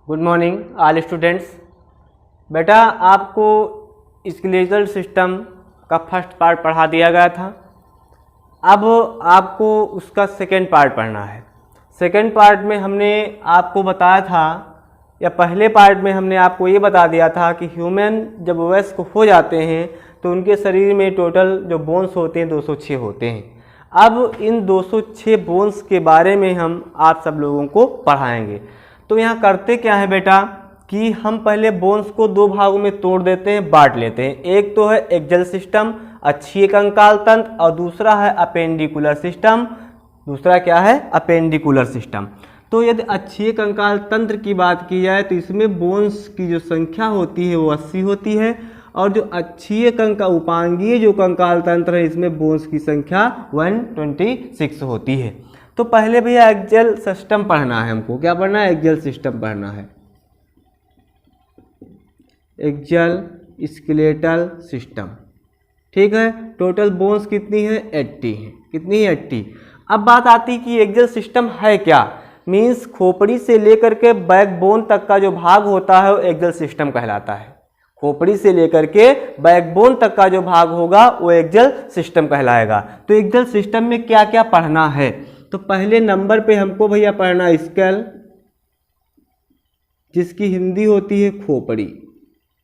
Good morning all students. बेटा आपको skeletal system का फर्स्ट पार्ट पढ़ा दिया गया था। अब आपको उसका सेकेंड पार्ट पढ़ना है। सेकेंड पार्ट में हमने आपको बताया था, या पहले पार्ट में हमने आपको ये बता दिया था कि ह्यूमन जब वयस्क हो जाते हैं तो उनके शरीर में टोटल जो बोन्स होते हैं 206 होते हैं। अब इन 206 बोन्स के बारे में हम आप सब लोगों को पढ़ाएंगे। तो यहाँ करते क्या है बेटा कि हम पहले बोन्स को दो भागों में तोड़ देते हैं, बांट लेते हैं। एक तो है एक्जल सिस्टम, अक्षीय कंकाल तंत्र, और दूसरा है अपेंडिकुलर सिस्टम। दूसरा क्या है? Appendicular system. तो यदि अक्षीय कंकाल तंत्र की बात की जाए तो इसमें बोन्स की जो संख्या होती है वो 80 होती है, और जो अक्षीय उपांगीय जो कंकाल तंत्र है इसमें बोन्स की संख्या 126 होती है। तो पहले भैया एक्जल सिस्टम पढ़ना है हमको। क्या पढ़ना है? एक्जल सिस्टम पढ़ना है। एक्जल स्केलेटल सिस्टम, ठीक है। टोटल बोन्स कितनी है? 80 है। कितनी है? 80। अब बात आती है कि एक्जल सिस्टम है क्या। मीन्स खोपड़ी से लेकर के बैकबोन तक का जो भाग होता है वो एक्जल सिस्टम कहलाता है। खोपड़ी से लेकर के बैकबोन तक का जो भाग होगा वो एक्जल सिस्टम कहलाएगा। तो एक्जल सिस्टम में क्या क्या पढ़ना है? तो पहले नंबर पे हमको भैया पढ़ना स्केल, जिसकी हिंदी होती है खोपड़ी।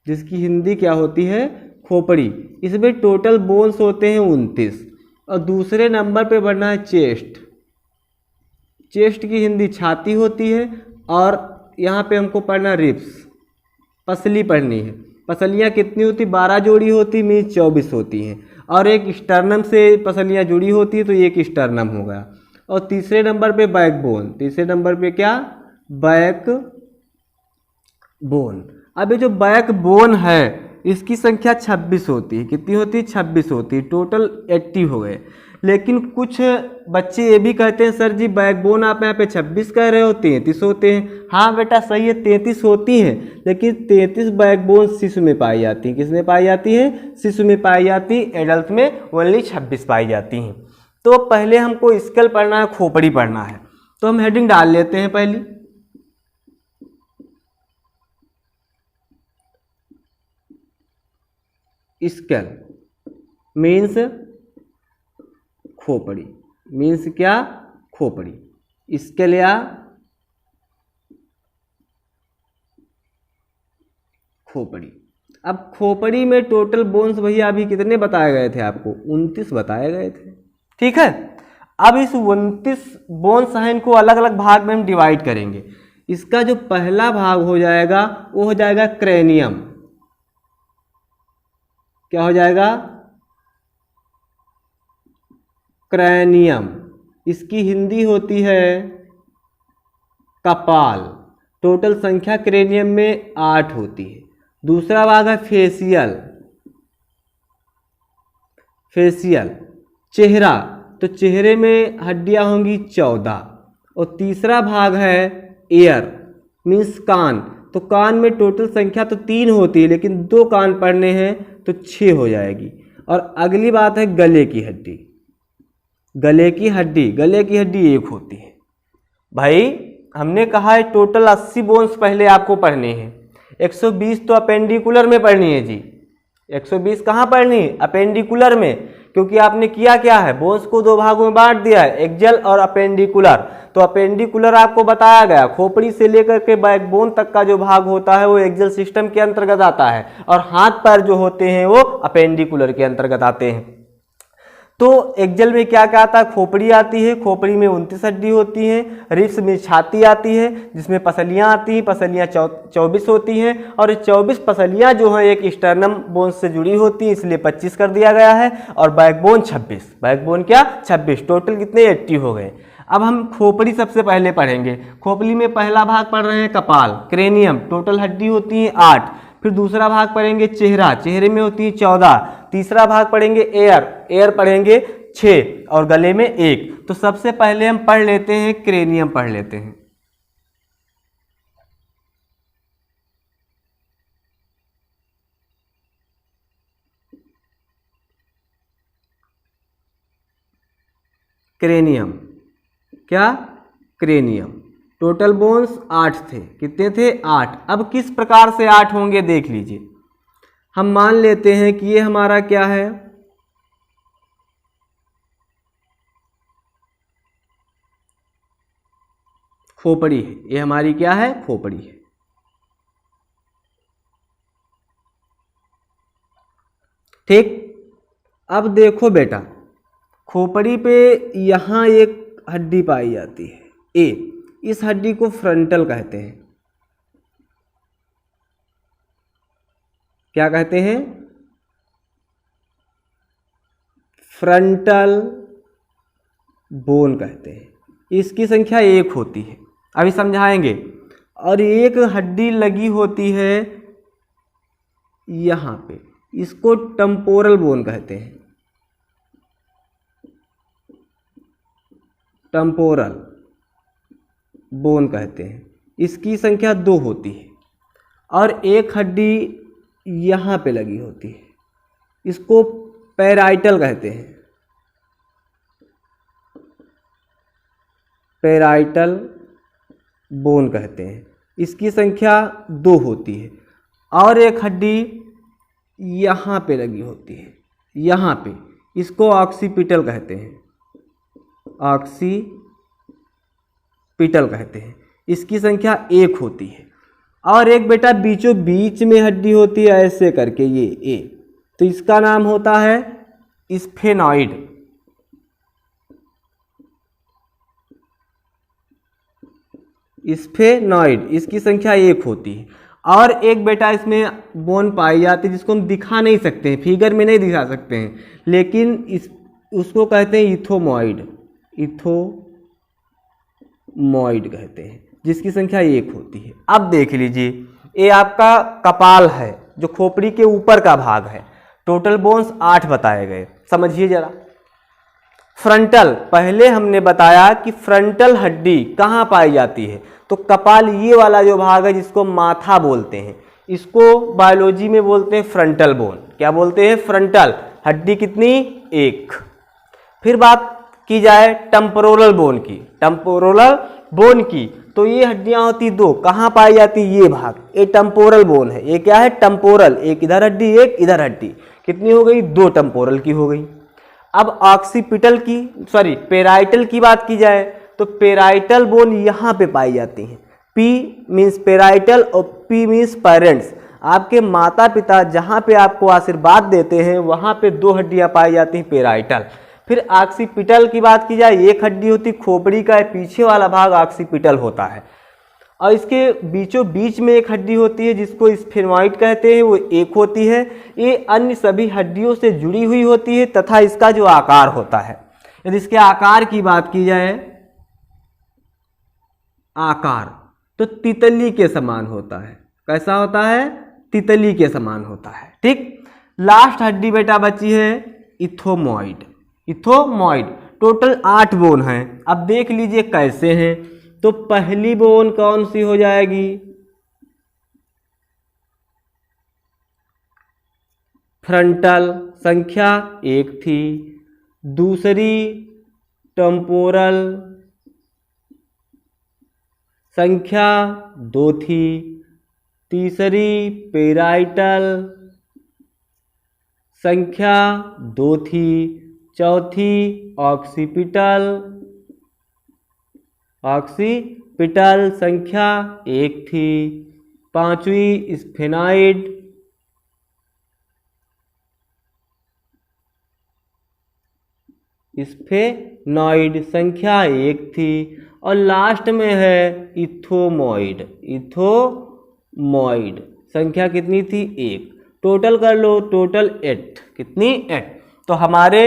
जिसकी हिंदी क्या होती है? खोपड़ी। इसमें टोटल बोन्स होते हैं 29। और दूसरे नंबर पे पढ़ना है चेस्ट। चेस्ट की हिंदी छाती होती है। और यहाँ पे हमको पढ़ना रिब्स, पसली पढ़नी है। पसलियाँ कितनी होती? 12 जोड़ी होती, मीन्स 24 होती हैं। और एक स्टर्नम से पसलियाँ जुड़ी होती है तो एक स्टर्नम हो गया। और तीसरे नंबर पे बैकबोन। तीसरे नंबर पे क्या? Back bone. अब ये जो बैकबोन है इसकी संख्या 26 होती है। कितनी होती है? 26 होती है। टोटल 80 हो गए। लेकिन कुछ बच्चे ये भी कहते हैं सर जी बैकबोन आप यहाँ पे 26 कह रहे हो, 33 होते हैं। हाँ बेटा सही है, 33 होती हैं, लेकिन 33 बैकबोन शिशु में पाई जाती हैं। किसमें पाई जाती है? शिशु में पाई जाती है। एडल्ट में ओनली 26 पाई जाती हैं। तो पहले हमको स्केल पढ़ना है, खोपड़ी पढ़ना है। तो हम हेडिंग डाल लेते हैं पहली। स्केल मीन्स खोपड़ी। मीन्स क्या? खोपड़ी। स्केल या खोपड़ी। अब खोपड़ी में टोटल बोन्स भैया अभी कितने बताए गए थे आपको? 29 बताए गए थे, ठीक है। अब इस 29 बोन्स हैं, इनको अलग अलग भाग में हम डिवाइड करेंगे। इसका जो पहला भाग हो जाएगा वो हो जाएगा क्रेनियम। क्या हो जाएगा? क्रैनियम। इसकी हिंदी होती है कपाल। टोटल संख्या क्रेनियम में 8 होती है। दूसरा भाग है फेसियल। फेसियल चेहरा, तो चेहरे में हड्डियां होंगी 14। और तीसरा भाग है ईयर, मीन्स कान। तो कान में टोटल संख्या तो 3 होती है, लेकिन 2 कान पढ़ने हैं तो 6 हो जाएगी। और अगली बात है गले की हड्डी। गले की हड्डी, गले की हड्डी 1 होती है। भाई हमने कहा है टोटल 80 बोन्स पहले आपको पढ़ने हैं। 120 तो अपेंडिकुलर में पढ़नी है जी। 120 कहाँ पढ़नी है? अपेंडिकुलर में। क्योंकि आपने किया क्या है? बोन्स को दो भागों में बांट दिया है, एक्जल और अपेंडिकुलर। तो अपेंडिकुलर आपको बताया गया, खोपड़ी से लेकर के बैकबोन तक का जो भाग होता है वो एक्जल सिस्टम के अंतर्गत आता है, और हाथ पैर जो होते हैं वो अपेंडिकुलर के अंतर्गत आते हैं। तो एक्जल में क्या क्या आता है? खोपड़ी आती है। खोपड़ी में 29 हड्डी होती हैं। रिब्स में छाती आती है, जिसमें पसलियां आती हैं। पसलियां 24 होती हैं, और ये 24 पसलियां जो हैं एक स्टर्नम बोन से जुड़ी होती हैं, इसलिए 25 कर दिया गया है। और बैकबोन 26। बैकबोन क्या? 26। टोटल कितने? 80 हो गए। अब हम खोपड़ी सबसे पहले पढ़ेंगे। खोपड़ी में पहला भाग पढ़ रहे हैं कपाल, क्रेनियम। टोटल हड्डी होती है 8। फिर दूसरा भाग पढ़ेंगे चेहरा, चेहरे में होती है 14। तीसरा भाग पढ़ेंगे एयर, एयर पढ़ेंगे 6, और गले में 1। तो सबसे पहले हम पढ़ लेते हैं क्रेनियम पढ़ लेते हैं। क्रेनियम क्या? क्रेनियम टोटल बोन्स 8 थे। कितने थे? 8। अब किस प्रकार से 8 होंगे देख लीजिए। हम मान लेते हैं कि ये हमारा क्या है, खोपड़ी है। ये हमारी क्या है? खोपड़ी है। ठीक। अब देखो बेटा, खोपड़ी पे यहाँ एक हड्डी पाई जाती है ए। इस हड्डी को फ्रंटल कहते हैं। क्या कहते हैं? फ्रंटल बोन कहते हैं। इसकी संख्या 1 होती है, अभी समझाएंगे। और एक हड्डी लगी होती है यहाँ पे, इसको टेम्पोरल बोन कहते हैं। टेम्पोरल बोन कहते हैं। इसकी संख्या 2 होती है। और एक हड्डी यहाँ पे लगी होती है, इसको पैराइटल कहते हैं। पैराइटल बोन कहते हैं। इसकी संख्या 2 होती है। और एक हड्डी यहाँ पे लगी होती है, यहाँ पे, इसको ऑक्सीपिटल कहते हैं। ऑक्सीपिटल कहते हैं। इसकी संख्या 1 होती है। और एक बेटा बीचों बीच में हड्डी होती है ऐसे करके, ये ए, तो इसका नाम होता है स्फेनॉइड। स्फेनॉइड, इसकी संख्या 1 होती है। और एक बेटा इसमें बोन पाई जाती है जिसको हम दिखा नहीं सकते हैं, फिगर में नहीं दिखा सकते हैं, लेकिन उसको कहते हैं इथोमॉइड। इथोमॉइड कहते हैं, जिसकी संख्या 1 होती है। अब देख लीजिए, ये आपका कपाल है जो खोपड़ी के ऊपर का भाग है। टोटल बोन्स 8 बताए गए। समझिए जरा। फ्रंटल, पहले हमने बताया कि फ्रंटल हड्डी कहाँ पाई जाती है, तो कपाल, ये वाला जो भाग है जिसको माथा बोलते हैं, इसको बायोलॉजी में बोलते हैं फ्रंटल बोन। क्या बोलते हैं? फ्रंटल हड्डी। कितनी? 1। फिर बात की जाए टेम्पोरल बोन की। टेम्पोरल बोन की तो ये हड्डियां होती 2। कहाँ पाई जाती? ये भाग, ये टेम्पोरल बोन है। ये क्या है? टेम्पोरल। एक इधर हड्डी, एक इधर हड्डी। कितनी हो गई? 2 टेम्पोरल की हो गई। अब ऑक्सीपिटल की, सॉरी, पेराइटल की बात की जाए तो पेराइटल बोन यहाँ पे पाई जाती हैं। पी मीन्स पेराइटल और पी मीन्स पेरेंट्स। आपके माता पिता जहाँ पे आपको आशीर्वाद देते हैं वहाँ पे 2 हड्डियाँ पाई जाती हैं, पेराइटल। फिर ऑक्सीपिटल की बात की जाए, एक हड्डी होती खोपड़ी का पीछे वाला भाग ऑक्सीपिटल होता है। और इसके बीचों बीच में एक हड्डी होती है जिसको स्फेनॉइड कहते हैं, वो 1 होती है। ये अन्य सभी हड्डियों से जुड़ी हुई होती है तथा इसका जो आकार होता है, यदि इसके आकार की बात की जाए, आकार, तो तितली के समान होता है। कैसा होता है? तितली के समान होता है। ठीक। लास्ट हड्डी बेटा बची है इथोमॉइड। इथोमॉइड टोटल 8 बोन हैं। अब देख लीजिए कैसे हैं। तो पहली बोन कौन सी हो जाएगी? फ्रंटल, संख्या 1 थी। दूसरी टेम्पोरल, संख्या 2 थी। तीसरी पेराइटल, संख्या 2 थी। चौथी ऑक्सीपिटल, ऑक्सीपिटल संख्या 1 थी। 5वीं स्फेनॉइड, स्फेनॉइड संख्या 1 थी। और लास्ट में है इथोमॉइड। इथोमॉइड संख्या कितनी थी? 1। टोटल कर लो, टोटल 8। कितनी? 8। तो हमारे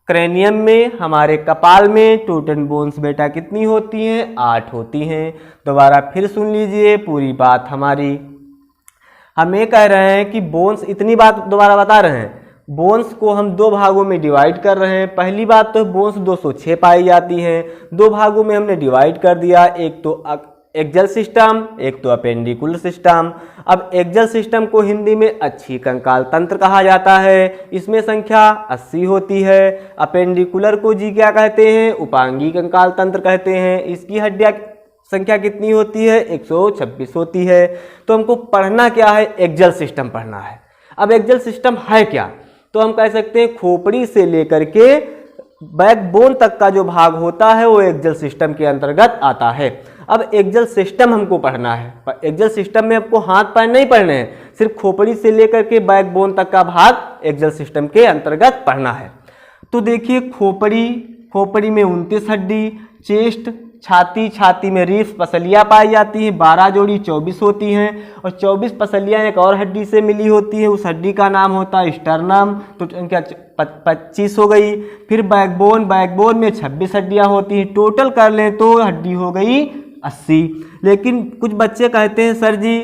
क्रेनियम में, हमारे कपाल में टोटल बोन्स बेटा कितनी होती हैं? 8 होती हैं। दोबारा फिर सुन लीजिए पूरी बात हमारी। हम ये कह रहे हैं कि बोन्स, इतनी बात दोबारा बता रहे हैं, बोन्स को हम 2 भागों में डिवाइड कर रहे हैं। पहली बात तो बोन्स 206 पाई जाती हैं। 2 भागों में हमने डिवाइड कर दिया, एक तो एक्जल सिस्टम, एक तो अपेंडिकुलर सिस्टम। अब एक्जल सिस्टम को हिंदी में अच्छी कंकाल तंत्र कहा जाता है, इसमें संख्या 80 होती है। अपेंडिकुलर को जी क्या कहते हैं? उपांगी कंकाल तंत्र कहते हैं। इसकी हड्डियाँ संख्या कितनी होती है? 126 होती है। तो हमको पढ़ना क्या है? एक्जल सिस्टम पढ़ना है। अब एक्जल सिस्टम है क्या? तो हम कह सकते हैं खोपड़ी से लेकर के बैकबोन तक का जो भाग होता है वो एक्जल सिस्टम के अंतर्गत आता है। अब एक्जल सिस्टम हमको पढ़ना है। एक्जल सिस्टम में आपको हाथ पैर नहीं पढ़ने हैं, सिर्फ खोपड़ी से लेकर के बैकबोन तक का भाग एक्जल सिस्टम के अंतर्गत पढ़ना है। तो देखिए खोपड़ी में 29 हड्डी, चेस्ट छाती में रिब्स पसलियाँ पाई जाती हैं, 12 जोड़ी 24 होती हैं और 24 पसलियाँ एक और हड्डी से मिली होती है, उस हड्डी का नाम होता है स्टर्नम, तो क्या 25 हो गई। फिर बैकबोन में 26 हड्डियाँ होती हैं, टोटल कर लें तो हड्डी हो गई 80। लेकिन कुछ बच्चे कहते हैं सर जी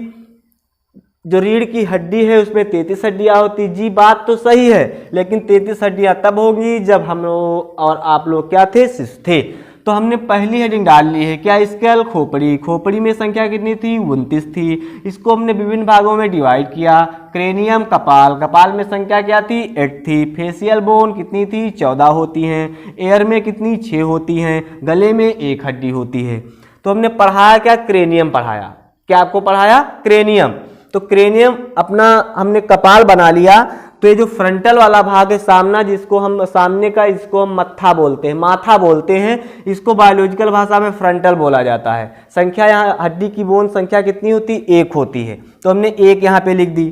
जो रीढ़ की हड्डी है उसमें 33 हड्डियाँ होती। जी बात तो सही है, लेकिन 33 हड्डियाँ तब होंगी जब हम लोग और आप लोग क्या थे? शिशु थे। तो हमने पहली हेडिंग डाल ली है क्या? स्केल खोपड़ी में संख्या कितनी थी? 29 थी। इसको हमने विभिन्न भागों में डिवाइड किया। क्रेनियम कपाल में संख्या क्या थी? 8 थी। फेशियल बोन कितनी थी? 14 होती हैं। एयर में कितनी? 6 होती हैं। गले में 1 हड्डी होती है। तो हमने पढ़ाया क्या? क्रेनियम पढ़ाया। क्या आपको पढ़ाया? क्रेनियम। तो क्रेनियम अपना हमने कपाल बना लिया। तो ये जो फ्रंटल वाला भाग है जिसको हम मत्था बोलते हैं, माथा बोलते हैं, इसको बायोलॉजिकल भाषा में फ्रंटल बोला जाता है। संख्या यहाँ हड्डी की बोन संख्या कितनी होती? 1 होती है, तो हमने 1 यहाँ पे लिख दी।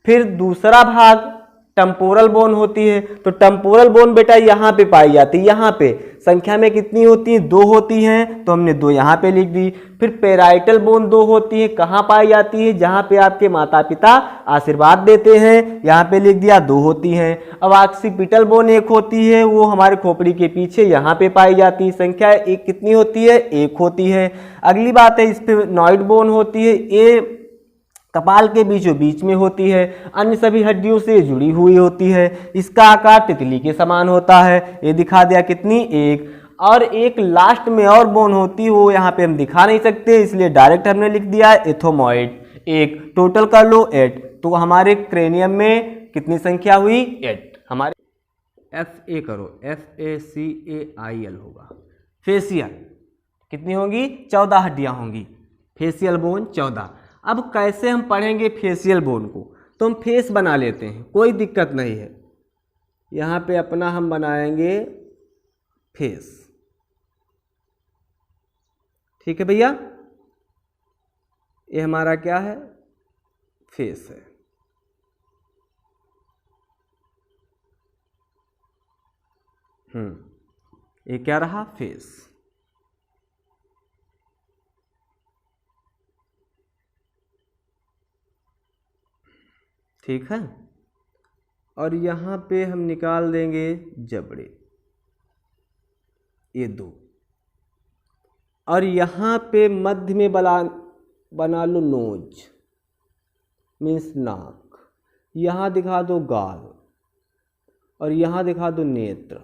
फिर दूसरा भाग टेम्पोरल बोन होती है, तो टेम्पोरल बोन बेटा यहाँ पे पाई जाती है। यहाँ पे संख्या में कितनी होती है? 2 होती हैं, तो हमने 2 यहाँ पे लिख दी। फिर पेराइटल बोन 2 होती है, कहाँ पाई जाती है? जहाँ पे आपके माता पिता आशीर्वाद देते हैं, यहाँ पे लिख दिया 2 होती हैं। अब ऑक्सीपिटल बोन 1 होती है, वो हमारे खोपड़ी के पीछे यहाँ पे पाई जाती है। संख्या एक कितनी होती है? 1 होती है। अगली बात है इस पे नॉइड बोन होती है, ये कपाल के बीच में होती है, अन्य सभी हड्डियों से जुड़ी हुई होती है। इसका आकार तितली के समान होता है, ये दिखा दिया कितनी? 1। और एक लास्ट में और बोन होती है, वो यहाँ पे हम दिखा नहीं सकते, इसलिए डायरेक्ट हमने लिख दिया एथोमॉइड 1। टोटल कर लो 8। तो हमारे क्रेनियम में कितनी संख्या हुई? 8। हमारे FA करो, FACAIL होगा। फेशियल कितनी होगी? 14 हड्डियाँ होंगी। Facial bone 14। अब कैसे हम पढ़ेंगे फेशियल बोन को? तो हम फेस बना लेते हैं, कोई दिक्कत नहीं है। यहाँ पे अपना हम बनाएंगे फेस, ठीक है भैया? ये हमारा क्या है? फेस है। ये क्या रहा? फेस। ठीक है। और यहाँ पे हम निकाल देंगे जबड़े, ये 2। और यहाँ पे मध्य में बना लो नोज, मीन्स नाक। यहाँ दिखा दो गाल और यहाँ दिखा दो नेत्र,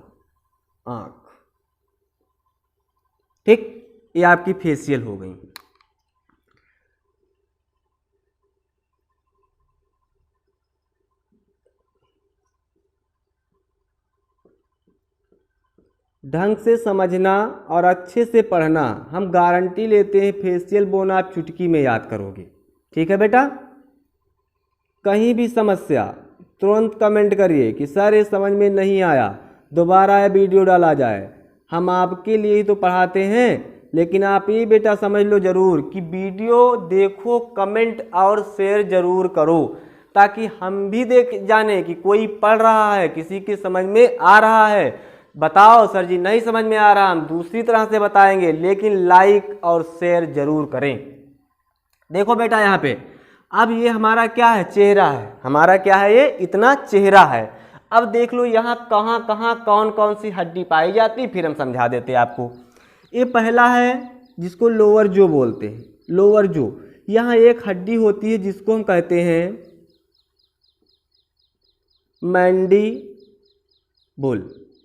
आँख। ठीक, ये आपकी फेशियल हो गई। ढंग से समझना और अच्छे से पढ़ना, हम गारंटी लेते हैं फेशियल बोन आप चुटकी में याद करोगे। ठीक है बेटा? कहीं भी समस्या तुरंत कमेंट करिए कि सर ये समझ में नहीं आया, दोबारा ये वीडियो डाला जाए। हम आपके लिए ही तो पढ़ाते हैं, लेकिन आप ये बेटा समझ लो ज़रूर कि वीडियो देखो, कमेंट और शेयर ज़रूर करो, ताकि हम भी देख जाने कि कोई पढ़ रहा है, किसी के समझ में आ रहा है। बताओ सर जी नहीं समझ में आ रहा, हम दूसरी तरह से बताएंगे, लेकिन लाइक और शेयर जरूर करें। देखो बेटा यहाँ पे अब ये हमारा क्या है? चेहरा है। हमारा क्या है? ये इतना चेहरा है। अब देख लो यहाँ कहाँ कहाँ कौन कौन सी हड्डी पाई जाती, फिर हम समझा देते हैं आपको। ये पहला है जिसको लोअर जो बोलते हैं। लोअर जो, यहाँ एक हड्डी होती है जिसको हम कहते हैं मैंडीबुल।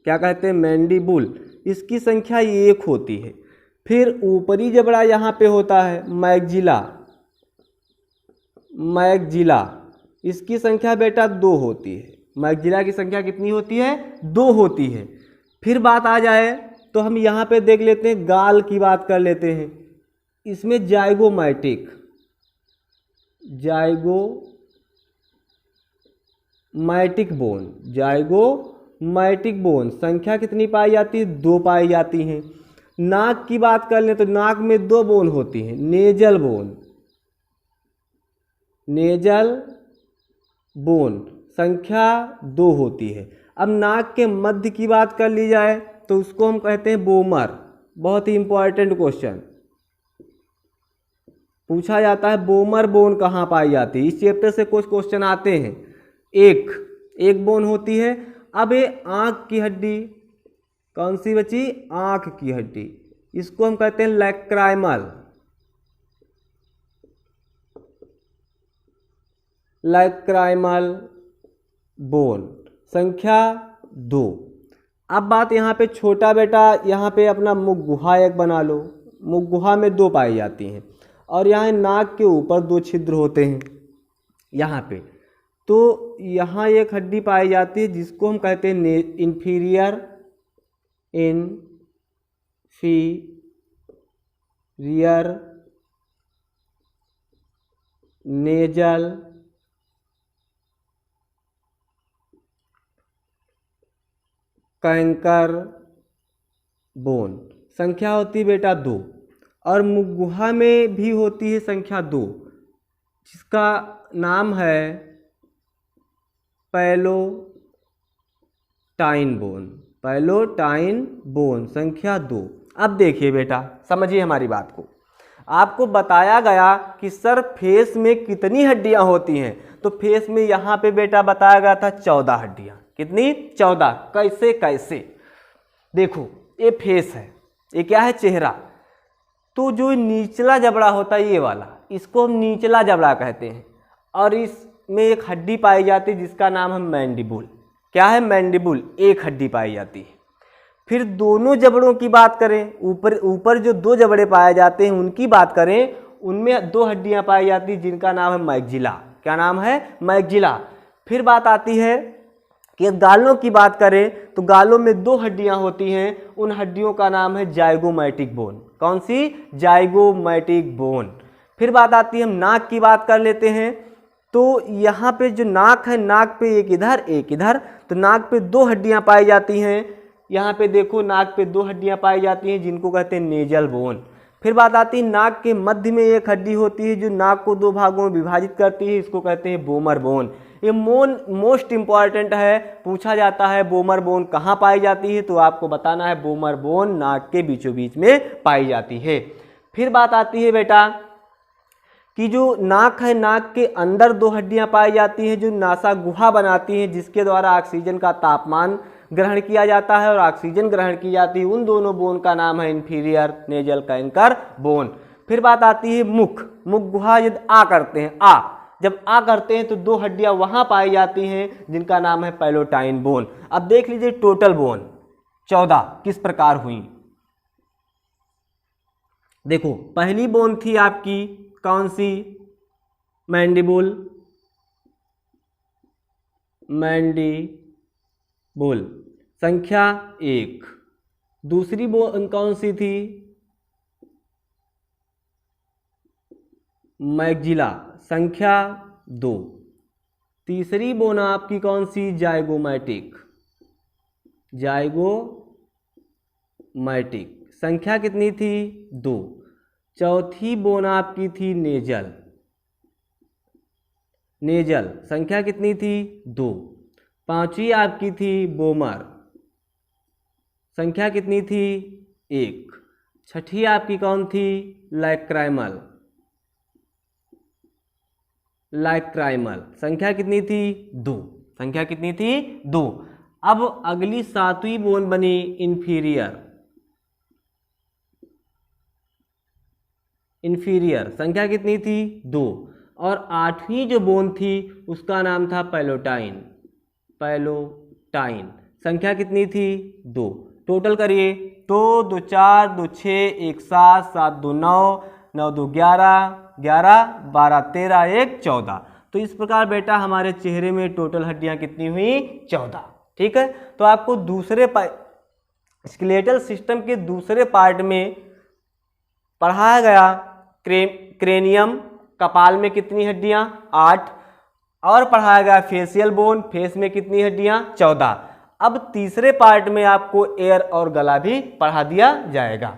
क्या कहते हैं? मैंडीबुल। इसकी संख्या 1 होती है। फिर ऊपरी जबड़ा यहाँ पे होता है मैगजिला, इसकी संख्या बेटा 2 होती है। मैगजिला की संख्या कितनी होती है? 2 होती है। फिर बात आ जाए तो हम यहाँ पे देख लेते हैं, गाल की बात कर लेते हैं। इसमें जाइगोमैटिक बोन संख्या कितनी पाई जाती है? 2 पाई जाती हैं। नाक की बात कर लें तो नाक में 2 बोन होती हैं, नेजल बोन संख्या 2 होती है। अब नाक के मध्य की बात कर ली जाए तो उसको हम कहते हैं बोमर। बहुत ही इंपॉर्टेंट क्वेश्चन पूछा जाता है, बोमर बोन कहाँ पाई जाती है? इस चैप्टर से कुछ क्वेश्चन आते हैं। एक बोन होती है। अब ये आँख की हड्डी कौन सी बची? आँख की हड्डी, इसको हम कहते हैं लैक्राइमल बोन संख्या 2। अब बात यहाँ पे छोटा बेटा, यहाँ पे अपना मुख गुहा एक बना लो। मुख गुहा में 2 पाई जाती हैं और यहाँ नाक के ऊपर 2 छिद्र होते हैं यहाँ पे। तो यहाँ एक हड्डी पाई जाती है जिसको हम कहते हैं इन्फीरियर नेजल कैंकर बोन संख्या होती है बेटा 2। और मुख गुहा में भी होती है संख्या 2 जिसका नाम है पैलोटाइन बोन संख्या 2। अब देखिए बेटा, समझिए हमारी बात को। आपको बताया गया कि सर फेस में कितनी हड्डियां होती हैं, तो फेस में यहाँ पे बेटा बताया गया था 14 हड्डियां। कितनी? 14। कैसे? देखो ये फेस है, ये क्या है? चेहरा। तो जो निचला जबड़ा होता है ये वाला, इसको हम निचला जबड़ा कहते हैं। और इसमें एक हड्डी पाई जाती है जिसका नाम है मैंडिबुल। क्या है? मैंडिबुल। एक हड्डी पाई जाती है। फिर दोनों जबड़ों की बात करें, ऊपर जो 2 जबड़े पाए जाते हैं उनकी बात करें, उनमें 2 हड्डियां पाई जाती हैं जिनका नाम है मैक्जिला। क्या नाम है? मैक्जिला। फिर बात आती है कि गालों की बात करें तो गालों में 2 हड्डियां होती हैं, उन हड्डियों का नाम है जाइगोमैटिक बोन। कौन सी? Zygomatic bone. फिर बात आती है, हम नाक की बात कर लेते हैं। तो यहाँ पे जो नाक है, नाक पे एक इधर, तो नाक पे 2 हड्डियां पाई जाती हैं। यहाँ पे देखो नाक पे 2 हड्डियां पाई जाती हैं जिनको कहते हैं नेजल बोन। फिर बात आती है, नाक के मध्य में एक हड्डी होती है जो नाक को 2 भागों में विभाजित करती है, इसको कहते हैं बोमर बोन। ये मोस्ट इंपॉर्टेंट है, पूछा जाता है बोमर बोन कहाँ पाई जाती है, तो आपको बताना है बोमर बोन नाक के बीचों बीच में पाई जाती है। फिर बात आती है बेटा कि जो नाक है, नाक के अंदर 2 हड्डियां पाई जाती हैं जो नासा गुहा बनाती हैं, जिसके द्वारा ऑक्सीजन का तापमान ग्रहण किया जाता है और ऑक्सीजन ग्रहण की जाती है। उन दोनों बोन का नाम है इंफीरियर नेजल कैंकर बोन। फिर बात आती है मुख गुहा। जब आ करते हैं तो 2 हड्डियां वहां पाई जाती हैं जिनका नाम है पैलोटाइन बोन। अब देख लीजिए टोटल बोन 14 किस प्रकार हुई। देखो पहली बोन थी आपकी कौन सी? मैंडिबुल संख्या 1। दूसरी बोन कौन सी थी? मैक्जिला संख्या 2। तीसरी बोन आपकी कौन सी? जाइगोमैटिक संख्या कितनी थी? 2। चौथी बोन आपकी थी नेजल संख्या कितनी थी? 2। पांचवी आपकी थी बोमर, संख्या कितनी थी? 1। छठी आपकी कौन थी? लैक्राइमल संख्या कितनी थी? 2। संख्या कितनी थी? 2। अब अगली 7वीं बोन बनी इन्फीरियर संख्या कितनी थी? 2। और 8वीं जो बोन थी उसका नाम था पैलोटाइन संख्या कितनी थी? 2। टोटल करिए, 2 2 4 2 6 1 7 7 2 9 9 2 11 11 12 13 1 14। तो इस प्रकार बेटा हमारे चेहरे में टोटल हड्डियां कितनी हुई? 14। ठीक है, तो आपको दूसरे स्केलेटल सिस्टम के दूसरे पार्ट में पढ़ाया गया क्रेनियम, कपाल में कितनी हड्डियां? 8। और पढ़ाया गया फेशियल बोन, फेस में कितनी हड्डियां? 14। अब तीसरे पार्ट में आपको एयर और गला भी पढ़ा दिया जाएगा।